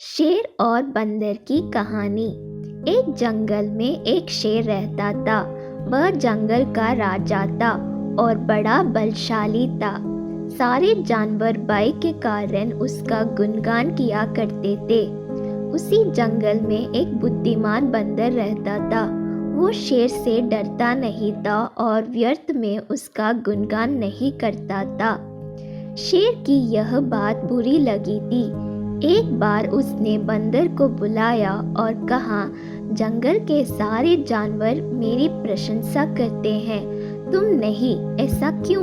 शेर और बंदर की कहानी। एक जंगल में एक शेर रहता था। वह जंगल का राजा था और बड़ा बलशाली था। सारे जानवर भय के कारण उसका गुणगान किया करते थे। उसी जंगल में एक बुद्धिमान बंदर रहता था। वो शेर से डरता नहीं था और व्यर्थ में उसका गुणगान नहीं करता था। शेर की यह बात बुरी लगी थी। एक बार उसने बंदर को बुलाया और कहा, जंगल के सारे जानवर मेरी प्रशंसा करते हैं, तुम नहीं, ऐसा क्यों?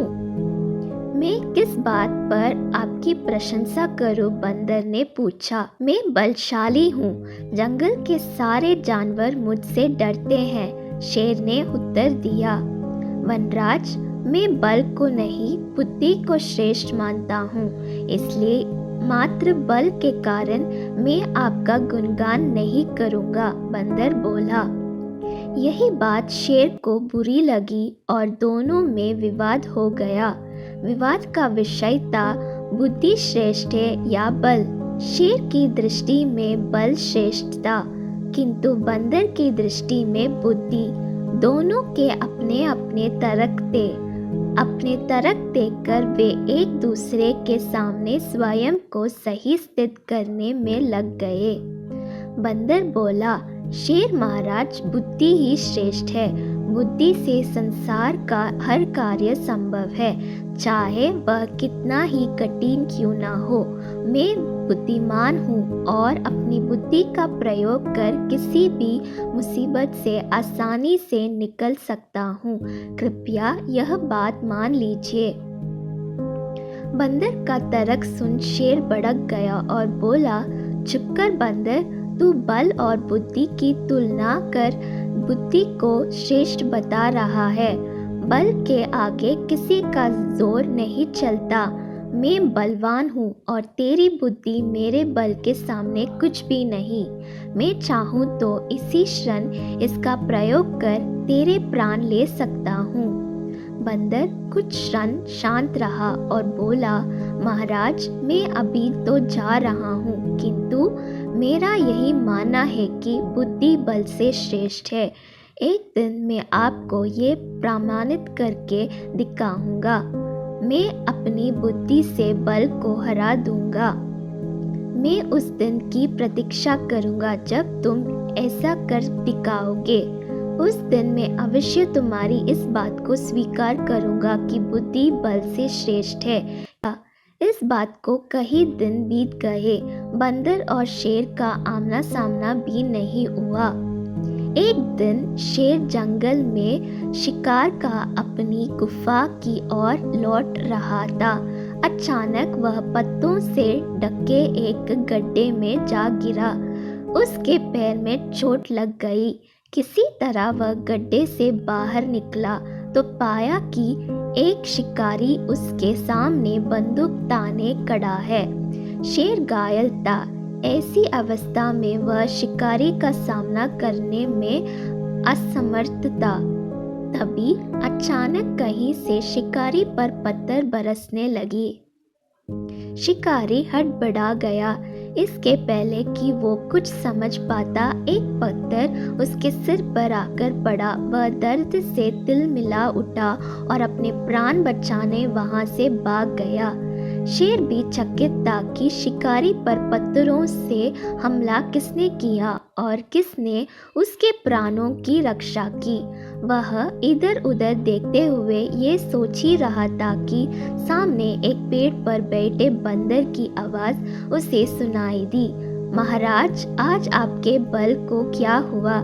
मैं किस बात पर आपकी प्रशंसा करूं? बंदर ने पूछा। मैं बलशाली हूँ, जंगल के सारे जानवर मुझसे डरते हैं, शेर ने उत्तर दिया। वनराज, मैं बल को नहीं, बुद्धि को श्रेष्ठ मानता हूँ, इसलिए मात्र बल के कारण मैं आपका गुणगान नहीं करूँगा, बंदर बोला। यही बात शेर को बुरी लगी और दोनों में विवाद हो गया। विवाद का विषय था, बुद्धि श्रेष्ठ है या बल। शेर की दृष्टि में बल श्रेष्ठ था, किंतु बंदर की दृष्टि में बुद्धि। दोनों के अपने अपने तर्क थे। अपने तर्क देकर वे एक दूसरे के सामने स्वयं को सही स्थित करने में लग गए। बंदर बोला, शेर महाराज, बुद्धि ही श्रेष्ठ है। बुद्धि से संसार का हर कार्य संभव है, चाहे वह कितना ही कठिन क्यों ना हो। मैं बुद्धिमान हूँ और अपनी बुद्धि का प्रयोग कर किसी भी मुसीबत से आसानी से निकल सकता हूँ। कृपया यह बात मान लीजिए। बंदर का तर्क सुन शेर भड़क गया और बोला, चुप कर बंदर, तू बल और बुद्धि की तुलना कर बुद्धि को श्रेष्ठ बता रहा है। बल के आगे किसी का जोर नहीं चलता। मैं बलवान हूँ और तेरी बुद्धि मेरे बल के सामने कुछ भी नहीं। मैं चाहूँ तो इसी क्षण इसका प्रयोग कर तेरे प्राण ले सकता हूँ। बंदर कुछ क्षण शांत रहा और बोला, महाराज, मैं अभी तो जा रहा हूँ, किंतु मेरा यही मानना है कि बुद्धि बल से श्रेष्ठ है। एक दिन मैं आपको ये प्रमाणित करके दिखाऊंगा। मैं अपनी बुद्धि से बल को हरा दूंगा। मैं उस दिन की प्रतीक्षा करूंगा जब तुम ऐसा कर दिखाओगे। उस दिन मैं अवश्य तुम्हारी इस बात को स्वीकार करूंगा कि बुद्धि बल से श्रेष्ठ है। इस बात को कई दिन बीत गए। बंदर और शेर का आमना सामना भी नहीं हुआ। एक दिन शेर जंगल में शिकार का अपनी गुफा की ओर लौट रहा था। अचानक वह पत्तों से ढके एक गड्ढे में जा गिरा। उसके पैर में चोट लग गई। किसी तरह वह गड्ढे से बाहर निकला तो पाया कि एक शिकारी उसके सामने बंदूक ताने खड़ा है। शेर घायल था। ऐसी अवस्था में वह शिकारी का सामना करने में असमर्थ था। तभी अचानक कहीं से शिकारी पर पत्थर बरसने लगी। शिकारी हड़बड़ा गया। इसके पहले कि वो कुछ समझ पाता, एक पत्थर उसके सिर पर आकर पड़ा। वह दर्द से तिलमिला उठा और अपने प्राण बचाने वहां से भाग गया। शेर भी चकित था कि शिकारी पर पत्थरों से हमला किसने किया और किसने उसके प्राणों की रक्षा की। वह इधर उधर देखते हुए ये सोच ही रहा था कि सामने एक पेड़ पर बैठे बंदर की आवाज़ उसे सुनाई दी। महाराज, आज आपके बल को क्या हुआ?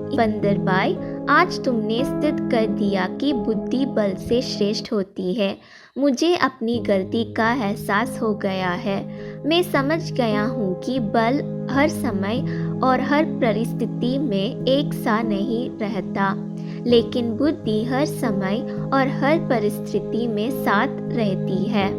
बंदर भाई, आज तुमने सिद्ध कर दिया कि बुद्धि बल से श्रेष्ठ होती है। मुझे अपनी गलती का एहसास हो गया है। मैं समझ गया हूँ कि बल हर समय और हर परिस्थिति में एक सा नहीं रहता, लेकिन बुद्धि हर समय और हर परिस्थिति में साथ रहती है।